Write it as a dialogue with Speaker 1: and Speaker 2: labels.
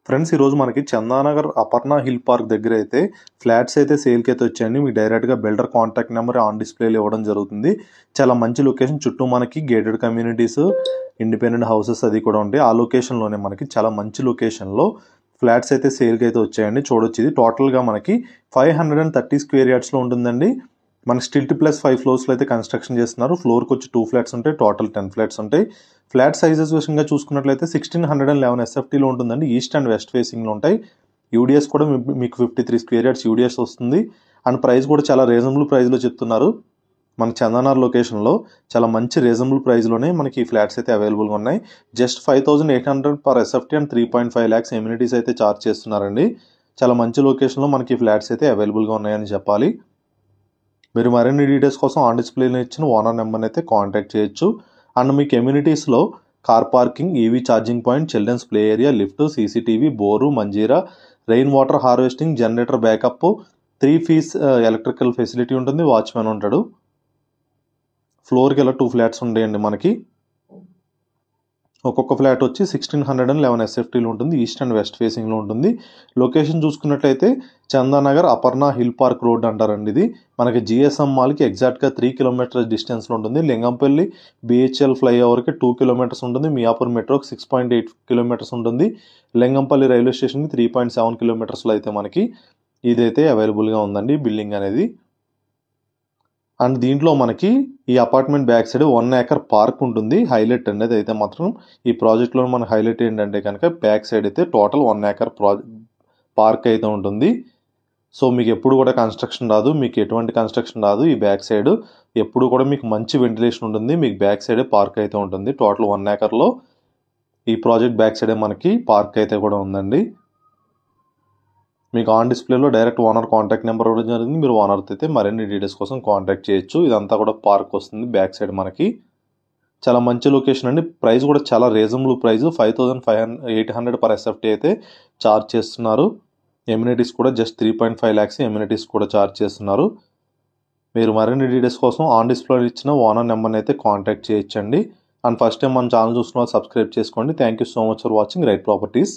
Speaker 1: Friends ఈరోజు మనకి Chandanagar Aparna hill park దగ్గర అయితే ఫ్లాట్స్ అయితే సేల్కి అయితే వచ్చాయండి. మీకు డైరెక్ట్గా బిల్డర్ కాంటాక్ట్ నెంబర్ ఆన్ డిస్ప్లేలో ఇవ్వడం జరుగుతుంది. చాలా మంచి లొకేషన్, చుట్టూ మనకి గేటెడ్ కమ్యూనిటీస్, ఇండిపెండెంట్ హౌసెస్ అది కూడా ఉంటాయి. ఆ లొకేషన్లోనే మనకి చాలా మంచి లొకేషన్లో ఫ్లాట్స్ అయితే సేల్కి అయితే వచ్చాయండి. చూడొచ్చు, ఇది టోటల్గా మనకి 530 స్క్వేర్ యార్డ్స్లో ఉంటుందండి. మనకి స్టిల్ట్ ప్లస్ 5 ఫ్లోర్స్లో అయితే కన్స్ట్రక్షన్ చేస్తున్నారు. ఫ్లోర్కి వచ్చి 2 ఫ్లాట్స్ ఉంటాయి, టోటల్ 10 ఫ్లాట్స్ ఉంటాయి. ఫ్లాట్ సైజెస్ విషయంగా చూసుకున్నట్లయితే 1611 ఎస్ఎఫ్టీలో ఉంటుందండి. ఈస్ట్ అండ్ వెస్ట్ ఫేసింగ్లో ఉంటాయి. యూడిఎస్ కూడా మీకు 53 స్క్వేర్ యార్డ్స్ యూడిఎస్ వస్తుంది. అండ్ ప్రైస్ కూడా చాలా రీజనబుల్ ప్రైస్లో చెప్తున్నారు. మన చందానగర్ లొకేషన్లో చాలా మంచి రీజనబుల్ ప్రైస్లోనే మనకి ఈ ఫ్లాట్స్ అయితే అవైలబుల్గా ఉన్నాయి. Just 5800 per SFT and 3.5 lakhs amenities అయితే ఛార్జ్ చేస్తున్నారండి. చాలా మంచి లొకేషన్లో మనకి ఫ్లాట్స్ అయితే అవైలబుల్గా ఉన్నాయని చెప్పాలి. మీరు మరిన్ని డీటెయిల్స్ కోసం ఆన్ డిస్ప్లేలో ఇచ్చిన ఓనర్ నెంబర్ని అయితే కాంటాక్ట్ చేయొచ్చు. అండ్ మీకు ఎమ్యూనిటీస్లో car parking, EV charging point, children's play area, lift, CCTV, bore, Manjeera, rain water harvesting, generator backup, 3 phase electrical facility ఉంటుంది, వాచ్మెన్ ఉంటాడు. ఫ్లోర్కి ఇలా 2 ఫ్లాట్స్ ఉంటాయండి మనకి. ఒక్కొక్క ఫ్లాట్ వచ్చి 1611 ఎస్ఎఫ్టీలో ఉంటుంది. ఈస్ట్ అండ్ వెస్ట్ ఫేసింగ్లో ఉంటుంది. లొకేషన్ చూసుకున్నట్లయితే Chandanagar Aparna hill park road అంటారండి. ఇది మనకి జిఎస్ఎం మాల్కి ఎగ్జాక్ట్గా 3 కిలోమీటర్స్ డిస్టెన్స్లో ఉంటుంది. లింగంపల్లి బిహెచ్ఎల్ ఫ్లైఓవర్కి 2 కిలోమీటర్స్ ఉంటుంది. మియాపూర్ మెట్రోకి 6.8 కిలోమీటర్స్ ఉంటుంది. లింగంపల్లి రైల్వే స్టేషన్కి 3.7 కిలోమీటర్స్లో అయితే మనకి ఇదైతే అవైలబుల్గా ఉందండి బిల్డింగ్ అనేది. అండ్ దీంట్లో మనకి ఈ apartment back side 1 acre park ఉంటుంది. హైలైట్ అనేది అయితే మాత్రం ఈ ప్రాజెక్ట్లో మన హైలైట్ ఏంటంటే కనుక బ్యాక్ సైడ్ అయితే టోటల్ 1 acre పార్క్ అయితే ఉంటుంది. సో మీకు ఎప్పుడు కూడా కన్స్ట్రక్షన్ రాదు, మీకు ఎటువంటి కన్స్ట్రక్షన్ రాదు. ఈ బ్యాక్ సైడ్ ఎప్పుడు కూడా మీకు మంచి వెంటిలేషన్ ఉంటుంది. మీకు బ్యాక్ సైడే పార్క్ అయితే ఉంటుంది. టోటల్ 1 acreలో ఈ ప్రాజెక్ట్ బ్యాక్ సైడే మనకి పార్క్ అయితే కూడా ఉందండి. మీకు ఆన్ డిస్ప్లేలో డైరెక్ట్ ఓనర్ కాంటాక్ట్ నెంబర్ ఇవ్వడం జరిగింది. మీరు ఓనర్తో అయితే మరిన్ని డీటెయిల్స్ కోసం కాంటాక్ట్ చేయొచ్చు. ఇదంతా కూడా పార్క్ వస్తుంది బ్యాక్ సైడ్ మనకి. చాలా మంచి లొకేషన్ అండి. ప్రైస్ కూడా చాలా రీజనబుల్ ప్రైస్, 5800 పర్ ఎస్ఎఫ్టీ అయితే ఛార్జ్ చేస్తున్నారు. ఎమ్యూనిటీస్ కూడా జస్ట్ 3.5 lakhs ఎమ్యూనిటీస్ కూడా ఛార్జ్ చేస్తున్నారు. మీరు మరిన్ని డీటెయిల్స్ కోసం ఆన్ డిస్ప్లేలో ఇచ్చిన ఓనర్ నెంబర్ని అయితే కాంటాక్ట్ చేయొచ్చండి. అండ్ ఫస్ట్ టైం మన ఛానల్ చూస్తున్న వాళ్ళు సబ్స్క్రైబ్ చేసుకోండి. Thank you so much for watching right properties.